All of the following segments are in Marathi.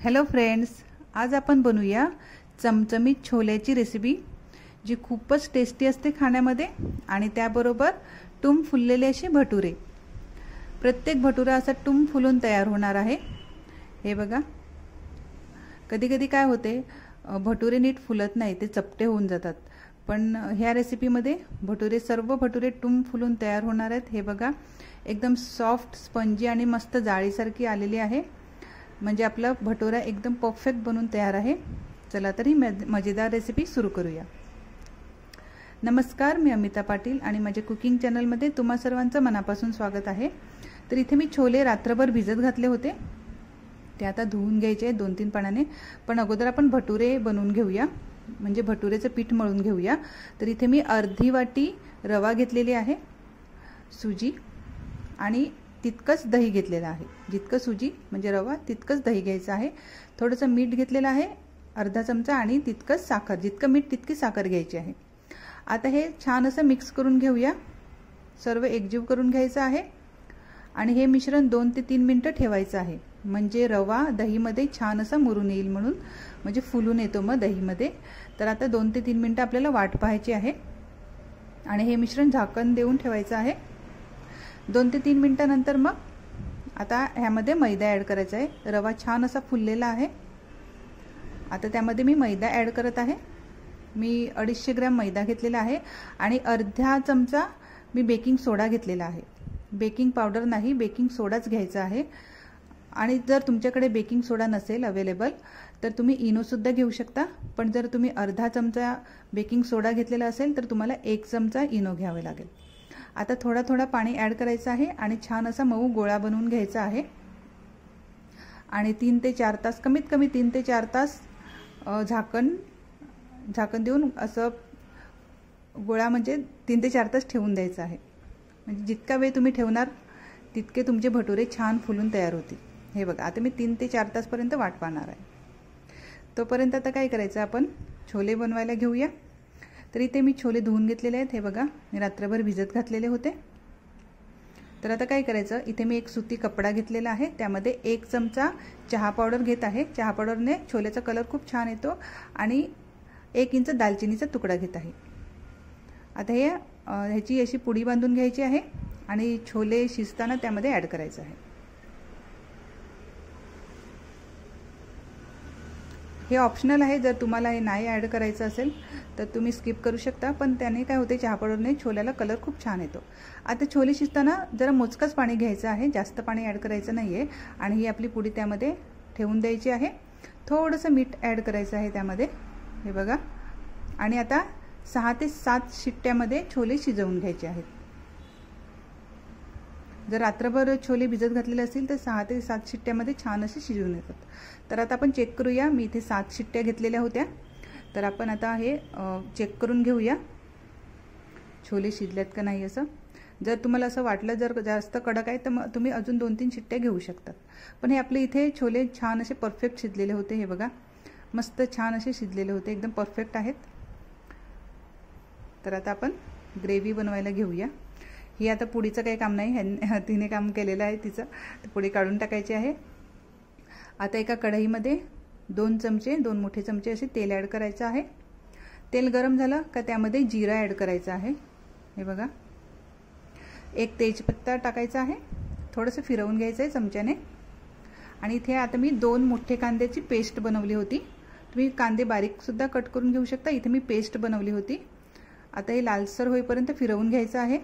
हॅलो फ्रेंड्स, आज आपण बनवूया चमचमीत छोल्याची रेसिपी जी खूपच टेस्टी असते खाण्यामध्ये आणि त्याबरोबर टुम फुललेले असे भटुरे। प्रत्येक भटुरा असा टुम फुलून तयार होणार आहे। हे बघा, कधी कधी काय होते भटुरे नीट फुलत नाही, ते चपटे होऊन जातात, पण ह्या रेसिपीमध्ये सर्व भटुरे टुम फुलून तयार होणार आहेत। हे बघा, एकदम सॉफ्ट स्पंजी आणि मस्त जाळीसारखी आलेली आहे, म्हणजे आपला भटुरा एकदम परफेक्ट बनून तयार आहे। चला तर ही मजेदार रेसिपी सुरू करूया। नमस्कार, मी अमिता पाटील आणि माझ्या कुकिंग चॅनलमध्ये तुम्हा सर्वांचं मनापासून स्वागत आहे। तर इथे मी छोले रात्रभर भिजत घातले होते, ते आता धुवून घ्यायचे 2-3 पाण्याने। पण अगोदर आपण भटुरे बनवून घेऊया, म्हणजे भटुरेचं पीठ मळून घेऊया। तर इथे मी अर्धी वाटी रवा घेतलेली आहे, सुजी आणि तितकंच दही घेतलेलं आहे। जितकं सुजी म्हणजे रवा तितकंच दही घ्यायचं आहे। थोडंसं मीठ घेतलेलं आहे, अर्धा चमचा, आणि तितकंच साखर, जितकं मीठ तितकी साखर घ्यायची आहे। आता हे छान असं मिक्स करून घेऊया, सर्व एकजीव करून घ्यायचं आहे आणि हे मिश्रण 2 ते 3 मिनिटं ठेवायचं आहे, म्हणजे रवा दहीमध्ये छान असा मुरून येईल, म्हणून म्हणजे फुलून येतो मग दहीमध्ये। तर आता 2 ते 3 मिनिटं आपल्याला वाट पाहायची आहे आणि हे मिश्रण झाकण देऊन ठेवायचं आहे। 2 ते 3 मिनिटांनंतर मग आता ह्यामध्ये मैदा ॲड करायचा आहे। रवा छान असा फुललेला आहे, आता त्यामध्ये मी मैदा ॲड करत आहे। मी 250 ग्रॅम मैदा घेतलेला आहे आणि अर्धा चमचा मी बेकिंग सोडा घेतलेला आहे। बेकिंग पावडर नाही, बेकिंग सोडाच घ्यायचा आहे। आणि जर तुमच्याकडे बेकिंग सोडा नसेल अवेलेबल तर तुम्ही इनोसुद्धा घेऊ शकता, पण जर तुम्ही अर्धा चमचा बेकिंग सोडा घेतलेला असेल तर तुम्हाला 1 चमचा इनो घ्यावे लागेल। आता थोडा थोडा पाणी ॲड करायचं आहे आणि छान असा मऊ गोळा बनवून घ्यायचा आहे आणि 3 ते 4 तास, कमीत कमी 3 ते 4 तास झाकण देऊन असं गोळा म्हणजे 3 ते 4 तास ठेवून द्यायचा आहे। म्हणजे जितका वेळ तुम्ही ठेवणार तितके तुमचे भटुरे छान फुलून तयार होतील। हे बघा, आता मी 3 ते 4 तासपर्यंत वाट पाहणार आहे। तोपर्यंत आता काय करायचं, आपण छोले बनवायला घेऊया। तर इथे मी छोले धुवून घेतलेले आहेत। हे बघा, मी रात्रभर भिजत घातलेले होते। तर आता काय करायचं, इथे मी एक सुती कपडा घेतलेला आहे, त्यामध्ये 1 चमचा चहा पावडर घेत आहे। चहा पावडरने छोलेचा कलर खूप छान येतो आणि 1 इंच दालचिनीचा तुकडा घेत आहे। आता ह्याची अशी पुडी बांधून घ्यायची आहे आणि छोले शिजताना त्यामध्ये ॲड करायचं आहे। हे ऑप्शनल आहे, जर तुम्हाला हे नाही ॲड करायचं असेल तर तुम्ही स्किप करू शकता, पण त्याने काय होते, चहा पावडरने छोल्याला कलर खूप छान येतो। आता छोले शिजताना जरा मोजकंच पाणी घ्यायचं आहे, जास्त पाणी ॲड करायचं नाही आहे आणि ही आपली पुडी त्यामध्ये ठेवून द्यायची आहे। थोडंसं मीठ ॲड करायचं आहे त्यामध्ये, हे बघा, आणि आता 6 ते 7 शिट्ट्यामध्ये छोले शिजवून घ्यायचे आहेत। जर रात्रभर छोले भिजत घातलेले असतील तर 6 ते 7 शिट्ट्यामध्ये छान असे शिजून येतात। तर आता आपण चेक करूया, मी इथे 7 शिट्ट्या घेतलेल्या होत्या, तर आपण आता हे चेक करून घेऊया छोले शिजलेत का नाही असं। जर तुम्हाला असं वाटलं जर जास्त कडक आहे तर मग तुम्ही अजून 2-3 शिट्ट्या घेऊ शकतात, पण हे आपले इथे छोले छान असे परफेक्ट शिजलेले होते। हे बघा, मस्त छान असे शिजलेले होते, एकदम परफेक्ट आहेत। तर आता आपण ग्रेव्ही बनवायला घेऊया। ही आता पुडीचं काही काम नाही, तिने काम केलेलं आहे तिचं, तर पुडी काढून टाकायची आहे। आता एका कढईमध्ये 2 मोठे चमचे असे तेल ॲड करायचं आहे। तेल गरम झालं का त्यामध्ये जिरा ॲड करायचा आहे। हे बघा, 1 तेजपत्ता टाकायचा आहे, थोडंसं फिरवून घ्यायचं आहे चमच्याने। आणि इथे आता मी 2 मोठे कांद्याची पेस्ट बनवली होती, तुम्ही कांदे बारीकसुद्धा कट करून घेऊ शकता, इथे मी पेस्ट बनवली होती। आता हे लालसर होईपर्यंत फिरवून घ्यायचं आहे।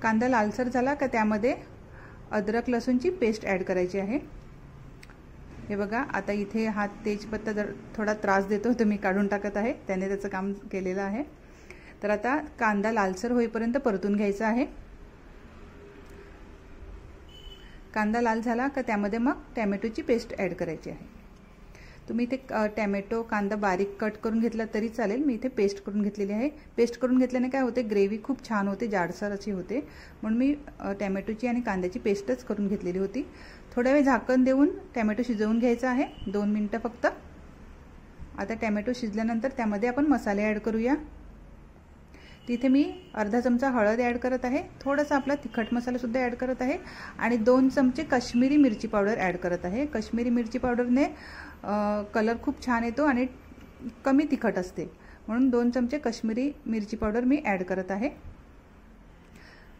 कांदा लालसर झाला का त्यामध्ये अद्रक लसूणची पेस्ट ॲड करायची आहे। हे बघा, आता इथे हा तेजपत्ता जर थोडा त्रास देतो तर मी काढून टाकत आहे, त्याने त्याचं काम केलेलं आहे। तर आता कांदा लालसर होईपर्यंत परतून घ्यायचा आहे। कांदा लाल झाला का त्यामध्ये मग टॅमॅटोची पेस्ट ॲड करायची आहे। तुम्ही इथे टॅमॅटो कांदा बारीक कट करून घेतला तरी चालेल, मी इथे पेस्ट करून घेतलेली आहे। पेस्ट करून घेतल्याने काय होते, ग्रेव्ही खूप छान होते, जाडसर अशी होते, म्हणून मी टॅमॅटोची आणि कांद्याची पेस्टच करून घेतलेली होती। थोडा वेळ झाकण देऊन टॅमॅटो शिजवून घ्यायचा आहे, 2 मिनिटं फक्त। आता टॅमॅटो शिजल्यानंतर त्यामध्ये आपण मसाले ॲड करूया। तिथे मी अर्धा चमचा हळद ॲड करत आहे, थोडासा आपला तिखट मसालासुद्धा ॲड करत आहे आणि 2 चमचे काश्मीरी मिरची पावडर ॲड करत आहे। काश्मीरी मिरची पावडरने कलर खूप छान येतो आणि कमी तिखट असते, म्हणून 2 चमचे काश्मीरी मिरची पावडर मी ॲड करत आहे।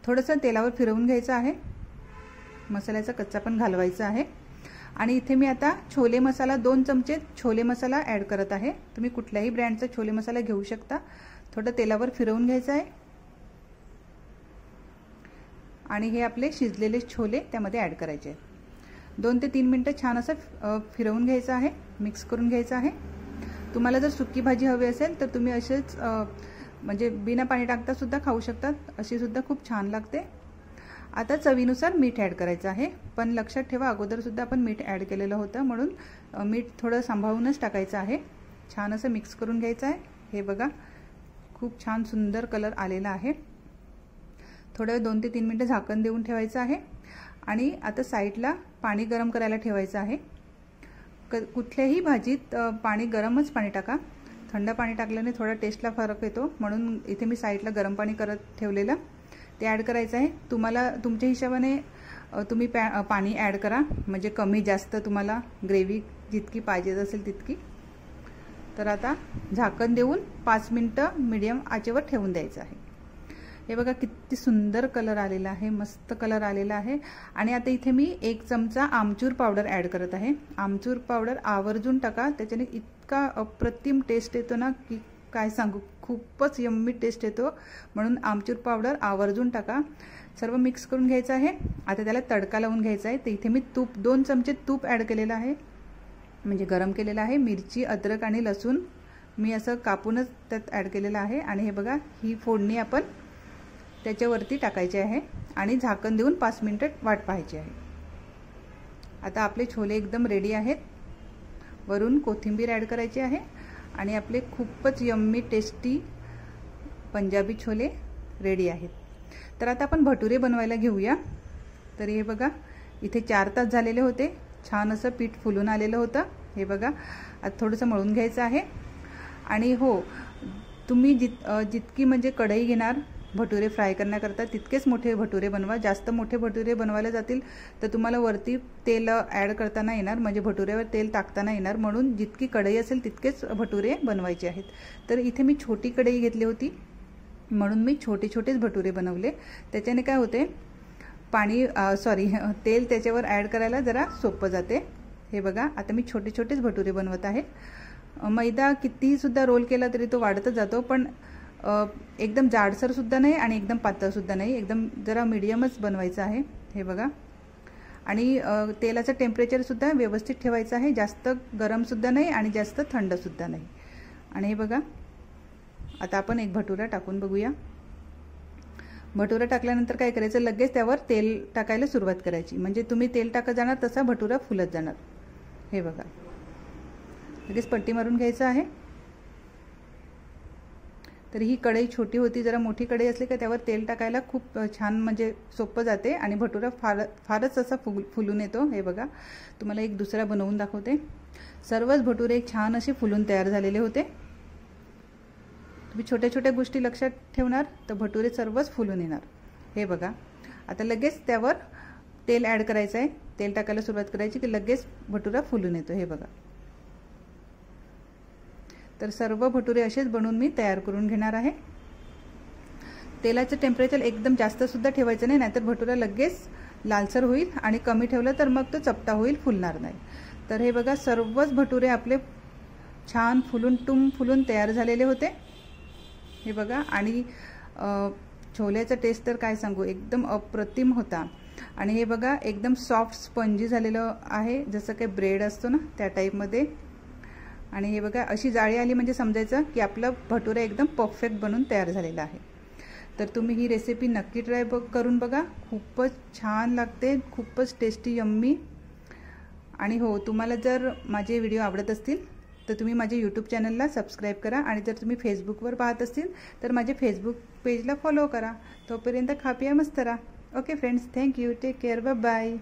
थोडंसं तेलावर फिरवून घ्यायचं आहे, मसाल्याचा कच्चा पण घालवायचा आहे। आणि इथे मी आता छोले मसाला 2 चमचे छोले मसाला ॲड करत आहे। तुम्ही कुठल्याही ब्रँडचा छोले मसाला घेऊ शकता। थोडं तेलावर फिरवून घ्यायचं आहे आणि हे आपले शिजलेले छोले त्यामध्ये ॲड करायचे आहेत। 2 ते 3 मिनिटं छान असं फिरवून घ्यायचं आहे, मिक्स करून घ्यायचं आहे। तुम्हाला जर सुकी भाजी हवी असेल तर तुम्ही असेच म्हणजे बिना पाणी टाकता सुद्धा खाऊ शकतात, अशी सुद्धा खूप छान लागते। आता चवीनुसार मीठ ॲड करायचं आहे, पण लक्षात ठेवा अगोदर सुद्धा आपण मीठ ॲड केलेलं होतं, म्हणून मीठ थोडं सांभाळूनच टाकायचं आहे। छान असं मिक्स करून घ्यायचं आहे। हे बघा खूप छान सुंदर कलर आलेला आहे। थोडं 2 ते 3 मिनिटं झाकण देऊन ठेवायचं आहे आणि आता साईडला पाणी गरम करायला ठेवायचं आहे। कुठल्याही भाजीत पाणी गरमच पाणी टाका, थंड पाणी टाकल्याने थोडा टेस्टला फरक येतो, म्हणून इथे मी साईडला गरम पाणी करत ठेवलेलं ते ॲड करायचं आहे। तुम्हाला तुमच्या हिशोबाने तुम्ही पाणी ॲड करा, म्हणजे कमी जास्त तुम्हाला ग्रेव्ही जितकी पाहिजे असेल तितकी। तर आता झाकण देऊन 5 मिनिटं मीडियम आचेवर ठेवून द्यायचं आहे। हे बघा किती सुंदर कलर आलेला आहे, मस्त कलर आलेला आहे। आणि आता इथे मी 1 चमचा आमचूर पावडर ॲड करत आहे। आमचूर पावडर आवर्जून टाका, त्याच्याने इतका अप्रतिम टेस्ट येतो ना की काय सांगू, खूपच यम्मी टेस्ट येतो, म्हणून आमचूर पावडर आवर्जून टाका। सर्व मिक्स करून घ्यायचं आहे। आता त्याला तडका लावून घ्यायचा आहे। तर इथे मी 2 चमचे तूप ॲड केलेलं आहे, म्हणजे गरम केलेलं आहे। मिरची, अद्रक आणि लसूण मी असं कापूनच त्यात ॲड केलेलं आहे। आणि हे बघा ही फोडणी आपण त्याच्यावरती टाकायची आहे आणि झाकण देऊन 5 मिनिटं वाट पाहायची आहे। आता आपले छोले एकदम रेडी आहेत। वरून कोथिंबीर ॲड करायची आहे आणि आपले खूपच yummy tasty Punjabi chole ready आहेत। तर आता आपण भटुरे बनवायला घेऊया। तर हे बघा इथे 4 तास झालेले होते, छान असं पीठ फुलून आलेलं होतं। हे बघा आता थोडंसं मळून घ्यायचं आहे। आणि हो, तुम्ही जितकी म्हणजे कढई घेणार भटुरे फ्राय करण्याकरता तितकेच मोठे भटुरे बनवा। जास्त मोठे भटुरे बनवायला जातील तर तुम्हाला वरती तेल ॲड करताना येणार, म्हणजे भटुऱ्यावर तेल टाकताना येणार, म्हणून जितकी कढई असेल तितकेच भटुरे बनवायचे आहेत। तर इथे मी छोटी कढई घेतली होती, म्हणून मी छोटे छोटेच भटुरे बनवले। त्याच्याने काय होते, तेल त्याच्यावर ॲड करायला जरा सोपं जाते। हे बघा आता मी छोटे छोटेच भटुरे बनवत आहे। मैदा कितीही सुद्धा रोल केला तरी तो वाढतच जातो, पण एकदम जाडसर सुद्धा नाही आणि एकदम पातळ सुद्धा नाही, एकदम जरा मीडियमच बनवायचं आहे। हे बघा आणि तेलाचं टेम्परेचर सुद्धा व्यवस्थित ठेवायचं आहे, जास्त गरम सुद्धा नाही आणि जास्त थंड सुद्धा नाही। आणि हे बघा आता आपण एक भटुरा टाकून बघूया। भटुरा टाकल्यानंतर काय करायचं, लगेच त्यावर तेल टाकायला सुरुवात करायची, म्हणजे तुम्ही तेल टाकत जाणार तसा भटुरा फुलत जाणार। हे बघा लगेच पट्टी मारून घ्यायचं आहे। तर ही कढई छोटी होती, जरा मोठी कढई असली का त्यावर तेल टाकायला खूप छान म्हणजे सोपं जाते आणि भटुरा फारच असा फुलून येतो। हे बघा तुम्हाला एक दुसरा बनवून दाखवते। सर्वच भटुरे छान असे फुलून तयार झालेले होते। तुम्ही छोट्या छोट्या गोष्टी लक्षात ठेवणार तर भटुरे सर्वच फुलून येणार। हे बघा आता लगेच त्यावर तेल ॲड करायचं आहे, तेल टाकायला सुरुवात करायची की लगेच भटुरा फुलून येतो। हे बघा तर सर्व भटुरे असेच बनवून मी तयार करून घेणार आहे। तेलाचं टेम्परेचर एकदम जास्त सुद्धा ठेवायचं नाही, नाहीतर भटुरा लगेच लालसर होईल आणि कमी ठेवलं तर मग तो चपटा होईल, फुलणार नाही। तर हे बघा सर्वच भटुरे आपले छान फुलून तयार झालेले होते। हे बघा आणि छोल्याचा टेस्ट तर काय सांगू, एकदम अप्रतिम होता। आणि हे बघा एकदम सॉफ्ट स्पंजी झालेलं आहे, जसं काही ब्रेड असतो ना त्या टाईपमध्ये। आणि हे बघा अशी जाळी आली म्हणजे समजायचं की आपलं भटुरा एकदम परफेक्ट बनून तयार झालेला आहे। तर तुम्ही ही रेसिपी नक्की ट्राय करून बघा, खूपच छान लागते, खूपच टेस्टी यम्मी। आणि हो, तुम्हाला जर माझे व्हिडिओ आवडत असतील तर तुम्ही माझे यूट्यूब चॅनलला सबस्क्राईब करा आणि जर तुम्ही फेसबुकवर पाहत असतील तर माझे फेसबुक पेजला फॉलो करा। तोपर्यंत खा पिया मस्त राहा। Okay friends, thank you, take care, bye bye.